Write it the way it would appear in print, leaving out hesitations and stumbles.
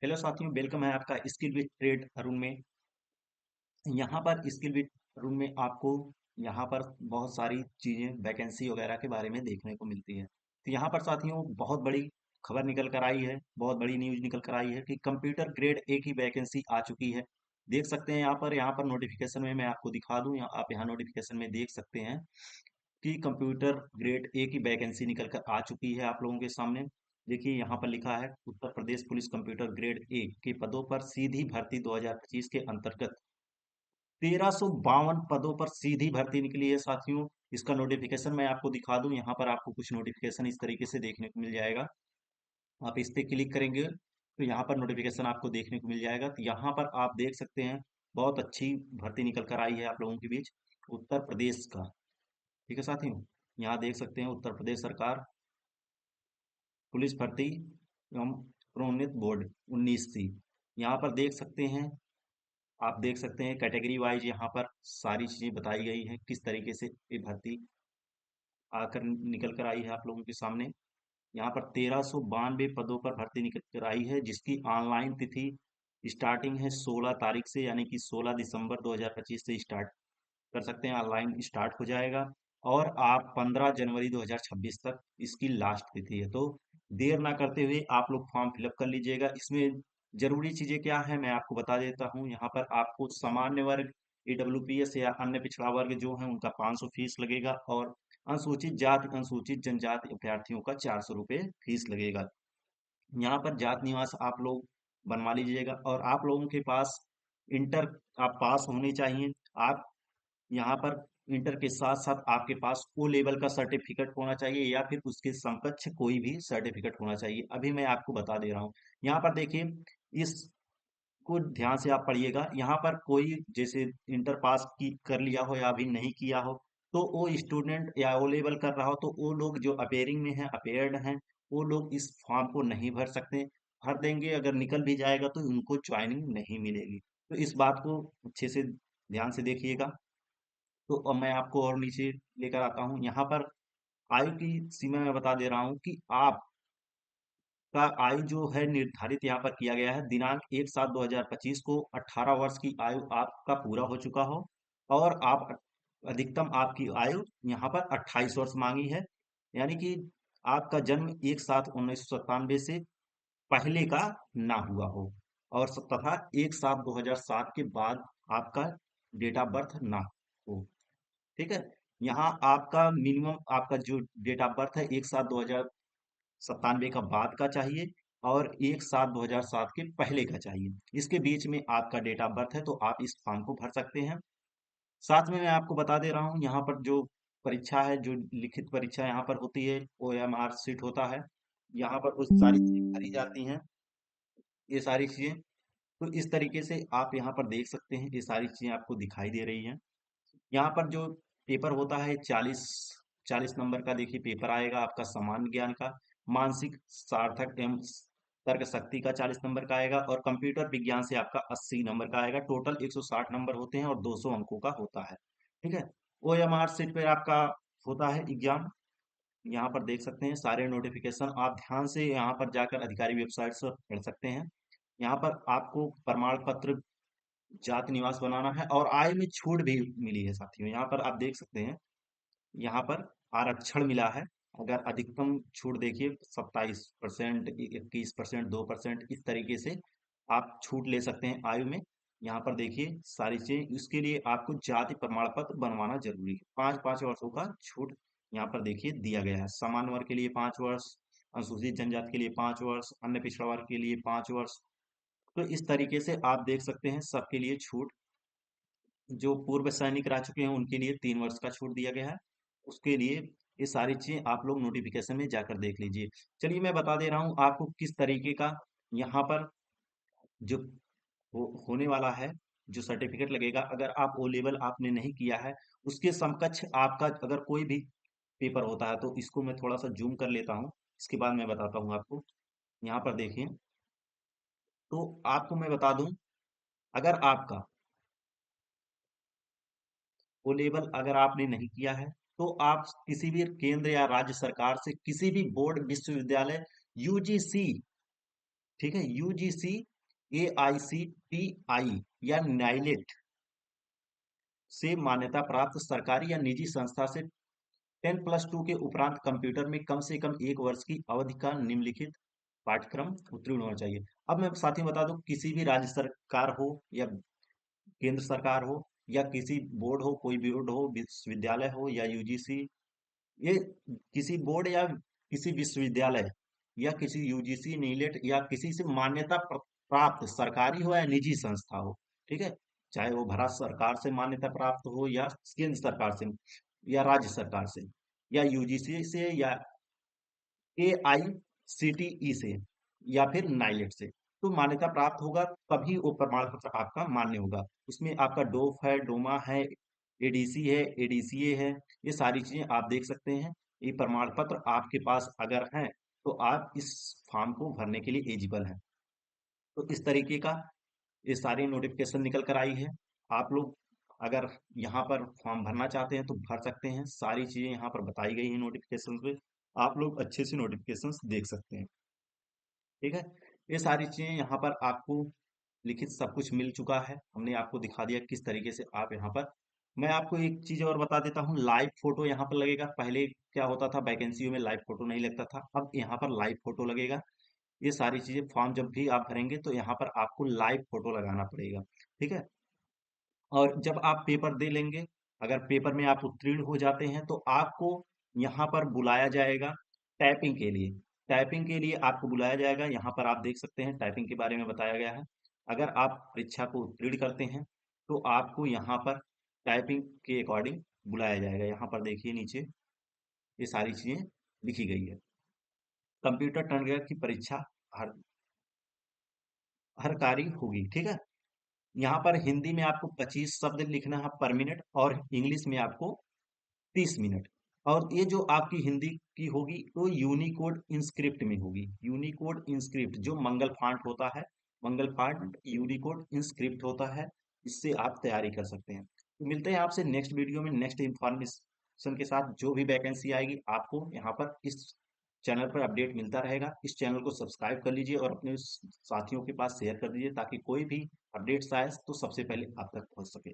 Hello साथियों, welcome है आपका स्किल विद ट्रेड अरुण में। यहाँ पर स्किल विद अरुण में आपको यहाँ पर बहुत सारी चीज़ें वैकेंसी वगैरह के बारे में देखने को मिलती है। तो यहाँ पर साथियों बहुत बड़ी खबर निकल कर आई है, बहुत बड़ी न्यूज निकल कर आई है कि कंप्यूटर ग्रेड ए की वैकेंसी आ चुकी है। देख सकते हैं यहाँ पर नोटिफिकेशन में मैं आपको दिखा दूँ, आप यहाँ नोटिफिकेशन में देख सकते हैं कि कंप्यूटर ग्रेड ए की वैकेंसी निकल कर आ चुकी है आप लोगों के सामने। देखिए यहाँ पर लिखा है Uttar Pradesh police computer grade A के पदों पर सीधी भर्ती 2025 के अंतर्गत 1352 पदों पर सीधी भर्ती निकली है साथियों। इसका नोटिफिकेशन मैं आपको दिखा दूं, यहाँ पर आपको कुछ नोटिफिकेशन इस तरीके से देखने को मिल जाएगा। आप इस पे क्लिक करेंगे तो यहाँ पर नोटिफिकेशन आपको देखने को मिल जाएगा। तो यहाँ पर आप देख सकते हैं बहुत अच्छी भर्ती निकल कर आई है आप लोगों के बीच उत्तर प्रदेश का। ठीक है साथियों, यहाँ देख सकते हैं उत्तर प्रदेश सरकार पुलिस भर्ती एवं प्रोन्नत बोर्ड 19 सी। यहाँ पर देख सकते हैं, आप देख सकते हैं कैटेगरी वाइज यहाँ पर सारी चीजें बताई गई हैं किस तरीके से ये भर्ती आकर निकल कर आई है आप लोगों के सामने। यहाँ पर 1392 पदों पर भर्ती निकल कर आई है, जिसकी ऑनलाइन तिथि स्टार्टिंग है 16 तारीख से, यानी कि 16 दिसंबर 2025 से स्टार्ट कर सकते हैं, ऑनलाइन स्टार्ट हो जाएगा। और आप 15 जनवरी 2026 तक इसकी लास्ट तिथि है। तो देर ना करते हुए आप लोग फॉर्म फिलअप कर लीजिएगा। इसमें जरूरी चीजें क्या है मैं आपको बता देता हूँ। यहाँ पर आपको सामान्य वर्ग ईडब्ल्यूपीएस या अन्य पिछड़ा वर्ग जो है उनका 500 फीस लगेगा, और अनुसूचित जाति अनुसूचित जनजाति अभ्यर्थियों का 400 रुपये फीस लगेगा। यहाँ पर जात निवास आप लोग बनवा लीजिएगा, और आप लोगों के पास इंटर आप पास होने चाहिए। आप यहाँ पर इंटर के साथ साथ आपके पास ओ लेवल का सर्टिफिकेट होना चाहिए, या फिर उसके समकक्ष कोई भी सर्टिफिकेट होना चाहिए। अभी मैं आपको बता दे रहा हूँ। यहाँ पर देखिए, इसको ध्यान से आप पढ़िएगा। यहाँ पर कोई जैसे इंटर पास की कर लिया हो या अभी नहीं किया हो, तो वो स्टूडेंट या ओ लेवल कर रहा हो, तो वो लोग जो अपेयरिंग में है, अपेयर्ड हैं, वो लोग इस फॉर्म को नहीं भर सकते। भर देंगे, अगर निकल भी जाएगा तो उनको ज्वाइनिंग नहीं मिलेगी। तो इस बात को अच्छे से ध्यान से देखिएगा। तो अब मैं आपको और नीचे लेकर आता हूँ। यहाँ पर आयु की सीमा मैं बता दे रहा हूँ कि आप का आयु जो है निर्धारित यहाँ पर किया गया है, दिनांक 1/7/2025 को 18 वर्ष की आयु आपका पूरा हो चुका हो, और आप अधिकतम आपकी आयु यहाँ पर 28 वर्ष मांगी है। यानी कि आपका जन्म 1/7/1997 से पहले का ना हुआ हो, और तथा 1/7/2007 के बाद आपका डेट ऑफ बर्थ ना हो। ठीक है, यहाँ आपका मिनिमम आपका जो डेट ऑफ बर्थ है 1/7/2097 का बाद का चाहिए, और 1/7/2007 के पहले का चाहिए। इसके बीच में आपका डेट ऑफ बर्थ है, तो आप इस फॉर्म को भर सकते हैं। साथ में मैं आपको बता दे रहा हूँ, यहाँ पर जो परीक्षा है, जो लिखित परीक्षा यहाँ पर होती है, OMR सीट होता है। यहाँ पर कुछ सारी चीजें भरी जाती हैं, ये सारी चीजें। तो इस तरीके से आप यहाँ पर देख सकते हैं, ये सारी चीजें आपको दिखाई दे रही हैं। यहाँ पर जो पेपर होता है 40 नंबर का, देखिए पेपर आएगा आपका सामान्य ज्ञान का, मानसिक सार्थक एवं तर्क शक्ति का 40 नंबर का आएगा, और कंप्यूटर विज्ञान से आपका 80 नंबर का आएगा। टोटल 160 नंबर होते हैं और 200 अंकों का होता है। ठीक है, OMR सीट पर आपका होता है एग्जाम। यहाँ पर देख सकते हैं सारे नोटिफिकेशन, आप ध्यान से यहाँ पर जाकर अधिकारी वेबसाइट से पढ़ सकते हैं। यहाँ पर आपको प्रमाण पत्र, जाति निवास बनाना है, और आय में छूट भी मिली है साथियों। यहाँ पर आप देख सकते हैं, यहाँ पर आरक्षण मिला है। अगर अधिकतम छूट देखिए 27%, 21%, 2%, इस तरीके से आप छूट ले सकते हैं आयु में। यहाँ पर देखिए सारी चीजें, इसके लिए आपको जाति प्रमाण पत्र बनवाना जरूरी है। 5-5 वर्षों का छूट यहाँ पर देखिए दिया गया है। सामान्य वर्ग के लिए 5 वर्ष, अनुसूचित जनजाति के लिए 5 वर्ष, अन्य पिछड़ा वर्ग के लिए 5 वर्ष। तो इस तरीके से आप देख सकते हैं सबके लिए छूट। जो पूर्व सैनिक रह चुके हैं उनके लिए 3 वर्ष का छूट दिया गया है। उसके लिए ये सारी चीजें आप लोग नोटिफिकेशन में जाकर देख लीजिए। चलिए मैं बता दे रहा हूँ आपको किस तरीके का यहाँ पर जो होने वाला है, जो सर्टिफिकेट लगेगा। अगर आप ओ लेवल आपने नहीं किया है, उसके समकक्ष आपका अगर कोई भी पेपर होता है, तो इसको मैं थोड़ा सा जूम कर लेता हूँ, इसके बाद मैं बताता हूँ आपको। यहाँ पर देखिए, तो आपको मैं बता दूं, अगर आपका वो लेवल अगर आपने नहीं किया है, तो आप किसी भी केंद्र या राज्य सरकार से किसी भी बोर्ड, विश्वविद्यालय, यूजीसी, ठीक है, यूजीसी AICTI या नाइलेट से मान्यता प्राप्त सरकारी या निजी संस्था से 10+2 के उपरांत कंप्यूटर में कम से कम 1 वर्ष की अवधि का निम्नलिखित पाठ्यक्रम उत्तीर्ण होना चाहिए। अब मैं साथ ही बता दूं, किसी भी राज्य सरकार हो या केंद्र सरकार हो या किसी बोर्ड हो, कोई बोर्ड हो, विश्वविद्यालय हो या यूजीसी, ये किसी बोर्ड या किसी विश्वविद्यालय या किसी यूजीसी, नीलेट या किसी से मान्यता प्राप्त सरकारी हो या निजी संस्था हो, ठीक है, चाहे वो भारत सरकार से मान्यता प्राप्त हो या केंद्र सरकार से या राज्य सरकार से या यूजीसी से या AICTE से या फिर नाइलेट से, तो मान्यता प्राप्त होगा तभी वो प्रमाण पत्र आपका मान्य होगा। उसमें आपका डोफ है, डोमा है, एडीसी है, एडीसीए है, ये सारी चीजें आप देख सकते हैं। ये प्रमाण पत्र आपके पास अगर है तो आप इस फॉर्म को भरने के लिए एलिजिबल हैं। तो इस तरीके का ये सारी नोटिफिकेशन निकल कर आई है। आप लोग अगर यहाँ पर फॉर्म भरना चाहते हैं तो भर सकते हैं। सारी चीजें यहाँ पर बताई गई हैं नोटिफिकेशन पे, आप लोग अच्छे से नोटिफिकेशंस देख सकते हैं। ठीक है, ये सारी चीजें यहाँ पर आपको लिखित सब कुछ मिल चुका है। हमने आपको दिखा दिया किस तरीके से आप यहाँ पर, मैं आपको एक चीज और बता देता हूँ, लाइव फोटो यहाँ पर लगेगा। पहले क्या होता था, वैकेंसियों में लाइव फोटो नहीं लगता था, अब यहाँ पर लाइव फोटो लगेगा। ये सारी चीजें फॉर्म जब भी आप भरेंगे तो यहाँ पर आपको लाइव फोटो लगाना पड़ेगा। ठीक है, और जब आप पेपर दे लेंगे, अगर पेपर में आप उत्तीर्ण हो जाते हैं तो आपको यहाँ पर बुलाया जाएगा टाइपिंग के लिए। टाइपिंग के लिए आपको बुलाया जाएगा, यहाँ पर आप देख सकते हैं टाइपिंग के बारे में बताया गया है। अगर आप परीक्षा को उत्तीर्ण करते हैं तो आपको यहाँ पर टाइपिंग के अकॉर्डिंग बुलाया जाएगा। यहाँ पर देखिए नीचे ये सारी चीजें लिखी गई है। कंप्यूटर ट्रेनिंग की परीक्षा हर हर कार्य होगी। ठीक है, यहाँ पर हिंदी में आपको 25 शब्द लिखना है पर मिनट और इंग्लिश में आपको 30 मिनट। और ये जो आपकी हिंदी की होगी तो यूनिकोड इंस्क्रिप्ट में होगी। यूनिकोड इंस्क्रिप्ट जो मंगल फांट होता है, मंगल फांट यूनिकोड इंस्क्रिप्ट होता है, इससे आप तैयारी कर सकते हैं। तो मिलते हैं आपसे नेक्स्ट वीडियो में नेक्स्ट इंफॉर्मेशन के साथ। जो भी वैकेंसी आएगी आपको यहाँ पर इस चैनल पर अपडेट मिलता रहेगा। इस चैनल को सब्सक्राइब कर लीजिए और अपने साथियों के पास शेयर कर दीजिए ताकि कोई भी अपडेट्स आए तो सबसे पहले आप तक पहुंच सके।